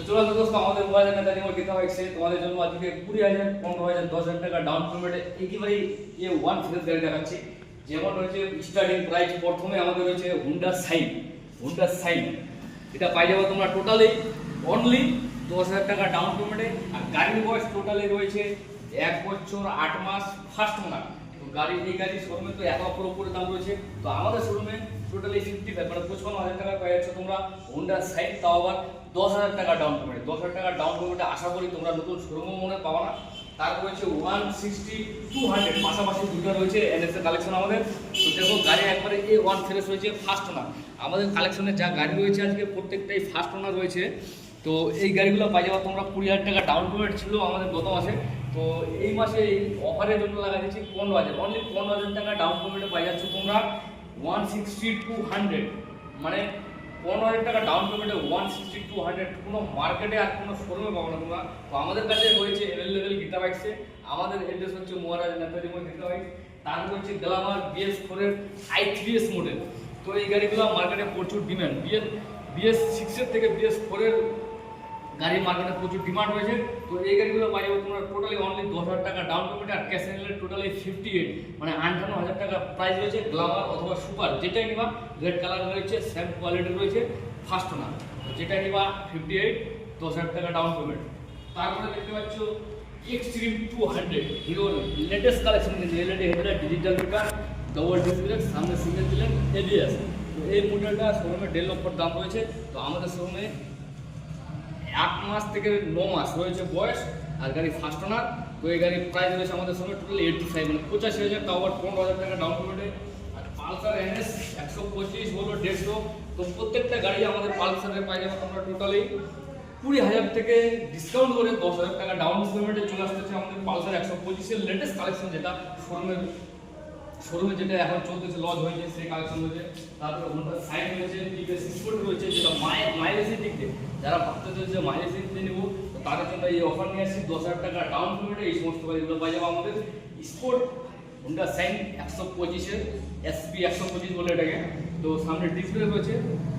চলো দোস্ত আমাদের মোবাইলের নেতা নিয়ে কথা হয়েছে তোমাদের জন্য আজকে 20,000 15,000 10,000 টাকা ডাউন পেমেন্টে একেবারে এই ওয়ান ফেজ গাড়ি দেখাচ্ছি। যেমন হচ্ছে স্টার্টিং প্রাইস প্রথমে আমাদের রয়েছে হুন্ডা সাইন এটা পাই যাবে তোমরা টোটালি অনলি 10,000 টাকা ডাউন পেমেন্টে। আর গাড়ির বয়স টোটালি রয়েছে 1 বছর 8 মাস ফার্স্ট ওনার। তো এই গাড়ি শোরুমে তো 1 লক্ষের উপরে দাম রয়েছে। তো আমাদের শোরুমে টোটালি 55 মানে 55,000 টাকা পাই যাচ্ছে তোমরা হুন্ডা সাইন, তাও আবার 10,000 টাকা ডাউন পেমেন্ট। 10,000 টাকা ডাউন পেমেন্টে আশা করি তোমরা নতুন শোরুমও মনে পাবা না। তারপর রয়েছে 160 200 পাশাপাশি দুটো রয়েছে এনএস এর কালেকশন আমাদের। তো দেখো গাড়ি একবারে A1 ফ্রেশ রয়েছে ফার্স্ট ওনার। আমাদের কালেকশনে যা গাড়ি রয়েছে আজকে প্রত্যেকটাই ফার্স্ট ওনার রয়েছে। তো এই গাড়িগুলো পাই যাওয়া তোমরা 20,000 টাকা ডাউন পেমেন্ট ছিল আমাদের গত মাসে। তো এই মাসে এই অফারের জন্য লাগা দিচ্ছি 15,000 অনলি 15,000 টাকা ডাউন পেমেন্টে পাই যাচ্ছ তোমরা 160 200 মানে 15,000 টাকা ডাউন পেমেন্টে 160 200 কোনো মার্কেটে আর কোনো শোরুমে পাবো না তোমরা। তো আমাদের কাছে রয়েছে অ্যাভেলেবেল গীতা বাইকসে। আমাদের এড্রেস হচ্ছে মহারাজ নেতাজি মোড় গীতা বাইক। তারপর হচ্ছে গ্ল্যামার BS4 এর i3s মডেল। তো এই গাড়িগুলো মার্কেটে প্রচুর ডিমান্ড। BS6 এর থেকে BS4 এর গাড়ি মার্কেটে প্রচুর ডিমান্ড রয়েছে। তো এই গাড়িগুলো পাই যাবে তোমরা টোটালি অনলি 10,000 টাকা ডাউন পেমেন্ট আর ক্যাশ নিলে টোটালি 58 মানে 58,000 টাকা প্রাইস রয়েছে। গ্ল্যামার অথবা সুপার যেটাই নিবা রেড কালার রয়েছে, সেম কোয়ালিটি রয়েছে, ফার্স্ট ওনার। যেটা নিবা 58 10,000 টাকা ডাউন পেমেন্ট। তারপরে দেখতে পাচ্ছ এক্সট্রিম 200 হিরো লেটেস্ট কালেকশন কিন্তু LED headlight digital meter double display সামনে সিঙ্গেল দিলেন ABS। তো এই মডেলটা শোরুমে 1.5 লক্ষের দাম রয়েছে। তো আমাদের শোরুমে 8 মাস থেকে 9 মাস রয়েছে বয়স আর গাড়ি ফার্স্ট ওনার। তো এই গাড়ির প্রাইস রয়েছে আমাদের সঙ্গে টোটাল 85 মানে 85,000 তাও আবার 15,000 টাকা ডাউন পেমেন্টে। আর পালসার NS 125 হলো 150। তো প্রত্যেকটা গাড়ি আমাদের পালসারের পাই যাবে তোমরা টোটালি 20,000 থেকে ডিসকাউন্ট করে 10,000 টাকা ডাউন পেমেন্টে চলে আসতেছে আমাদের পালসার 125 এর লেটেস্ট কালেকশন, যেটা শোরুমে যেটা এখন চলতেছে লঞ্চ হয়েছে সেই কালেকশন রয়েছে। তারপরে হুন্ডা সাইন রয়েছে, টিভিএস স্পোর্ট রয়েছে, যেটা মাইলেজের দিক দিয়ে যারা ভাবতেছে যে মাইলেজের দিক দিয়ে নেবো তো তাদের জন্য এই অফার নিয়ে আসছি 10,000 টাকা ডাউন পেমেন্টে এই সমস্ত গাড়িগুলো পাই যাবো আমাদের স্পোর্ট হুন্ডা সাইন 125 এর SP 125 বলে এটাকে। তো সামনে ডিসপ্লে রয়েছে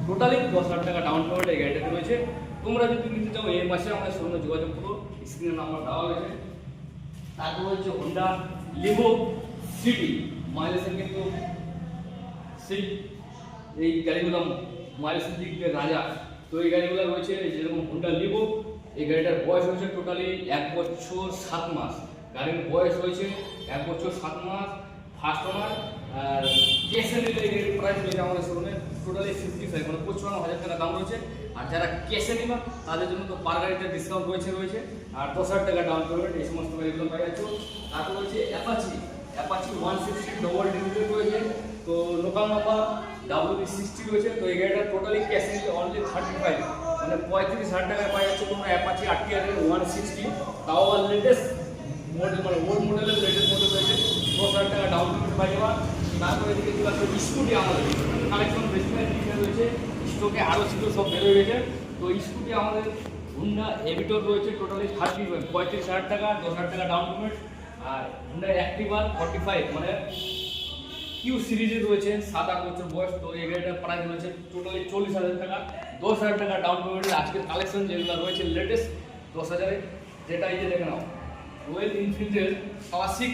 টোটালি 10,000 টাকা ডাউন পেমেন্ট এই গাড়িটাতে রয়েছে। তোমরা যদি নিতে চাও এই মাসে আমাদের সঙ্গে যোগাযোগ করো, স্ক্রিনে নাম্বার দেওয়া হয়েছে। তারপর হচ্ছে হুন্ডা লিভো সিটি মাইলেজের কিন্তু সেই এই গাড়িগুলো মাইলেজের দিক দিয়ে রাজা। তো এই গাড়িগুলো রয়েছে যেরকম হুন্ডা লিভো, এই গাড়িটার বয়স হয়েছে টোটালি 1 বছর 7 মাস। গাড়ির বয়স হয়েছে 1 বছর 7 মাস ফার্স্ট ওনার। আর ক্যাশে নিলে এই গাড়ির প্রাইস রয়েছে আমাদের শোরুমে টোটালি 55 মানে 55,000 টাকা দাম রয়েছে। আর যারা ক্যাশে নিবা তাদের জন্য তো পার গাড়িতে ডিসকাউন্ট রয়েছে আর 10,000 টাকা ডাউন পেমেন্ট এই সমস্ত গাড়িগুলো পাই যাচ্ছ। তারপর হচ্ছে অ্যাপাচি 160 ডবল ডিসপ্লে রয়েছে। তো লোকাল নাম্বার WB60 রয়েছে। তো এই গাড়িটা টোটালি ক্যাশ নিলে অনলি 35 মানে 35,000 টাকায় পাই যাচ্ছে তোমরা অ্যাপাচি RTR 160, তাও আবার লেটেস্ট মডেল মানে ওল্ড মডেলের লেটেস্ট মডেল রয়েছে। 10,000 টাকা ডাউন পেমেন্ট পাই যাবা। তারপরে এদিকে চলে আসবে স্কুটি, আমাদের কালেকশন বেশি রয়েছে, স্টকে আরও ছিল সব বেরোয় গেছে। তো স্কুটি আমাদের হুন্ডা এভিটর রয়েছে টোটালি 35,000 টাকা 10,000 টাকা ডাউন পেমেন্ট। আর হুন্ডা অ্যাক্টিভা 45 মানে কিউ সিরিজে রয়েছে 7-8 বছর বয়স। তো এই গাড়িটার প্রাইস রয়েছে টোটালি 40,000 টাকা 10,000 টাকা ডাউন পেমেন্টে। আজকের কালেকশন যেগুলো রয়েছে লেটেস্ট 10,000-এ, যেটা এই যে দেখে নাও রয়্যাল এনফিল্ডের ক্লাসিক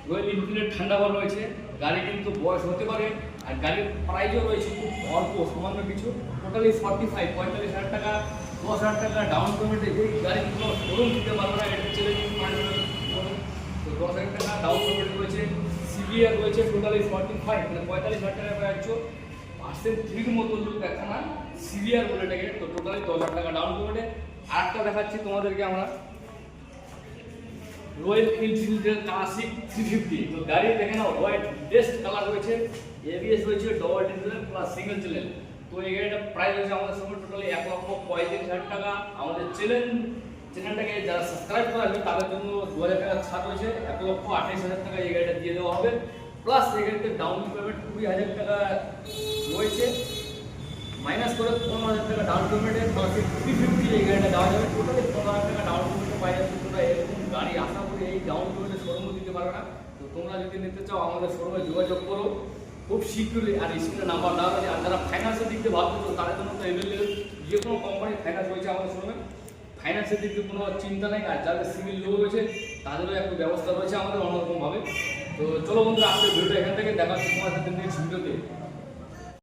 রয়্যাল এনফিল্ডের ঠান্ডাবার রয়েছে। গাড়ি কিন্তু বয়স হতে পারে আর গাড়ির প্রাইসও রয়েছে খুব অল্প সামান্য কিছু টোটালি 45,000 টাকা 10,000 টাকা ডাউন পেমেন্টে। এই গাড়িগুলো শোরুম দিতে পারবে না, এটা চ্যালেঞ্জিং প্রাইস। তো 10,000 টাকা ডাউন পেমেন্ট রয়েছে। CBR রয়েছে টোটালি 45 মানে 45,000 টাকা পাচ্ছ। পার্সেন্ট 3 মতো লুক একখানা CBR বলে এটাকে। তো টোটালি 10,000 টাকা ডাউন পেমেন্টে। আরেকটা দেখাচ্ছি তোমাদেরকে আমরা রয়্যাল এনফিল্ডের ক্লাসিক 350। তো গাড়ি দেখে নাও হোয়াইট বেস্ট কালার রয়েছে, ABS রয়েছে, double display plus single channel. তো এই গাড়িটার প্রাইস রয়েছে আমাদের সঙ্গে টোটালি 1,35,000 টাকা। আমাদের চ্যানেলটাকে যারা সাবস্ক্রাইব করা হবে তাদের জন্য 2,000 টাকা ছাড় রয়েছে। 1,28,000 টাকা এই গাড়িটা দিয়ে দেওয়া হবে। প্লাস এই গাড়িতে ডাউন পেমেন্ট 20,000 টাকা রয়েছে, মাইনাস করে 15,000 টাকা ডাউন পেমেন্টে ক্লাসিক 350 এই গাড়িটা দেওয়া যাবে। টোটালি 15,000 টাকা ডাউন পেমেন্টে পাই যাচ্ছে। তোমরা এরকম গাড়ি আশা করি এই ডাউন পেমেন্টে শোরুমে দিতে পারবে না। তো তোমরা যদি নিতে চাও আমাদের শোরুমে যোগাযোগ করো খুব শীঘ্রই। আর স্ক্রিনে নাম্বার দেওয়া আছে। আর যারা ফাইন্যান্সের দিক দিয়ে ভাবতেছো তাদের জন্য তো অ্যাভেলেবেল যে কোনো কোম্পানির ফাইন্যান্স রয়েছে আমাদের শোরুমে, ফাইন্যান্সের দিক দিয়ে কোনো চিন্তা নেই। আর যাদের সিভিল লো রয়েছে তাদেরও একটা ব্যবস্থা রয়েছে আমাদের অন্যরকমভাবে। তো চলো বন্ধুরা, আজকে ভিডিওটা এখান থেকে দেখা হচ্ছে তোমার সাথে নেক্সট ভিডিওতে।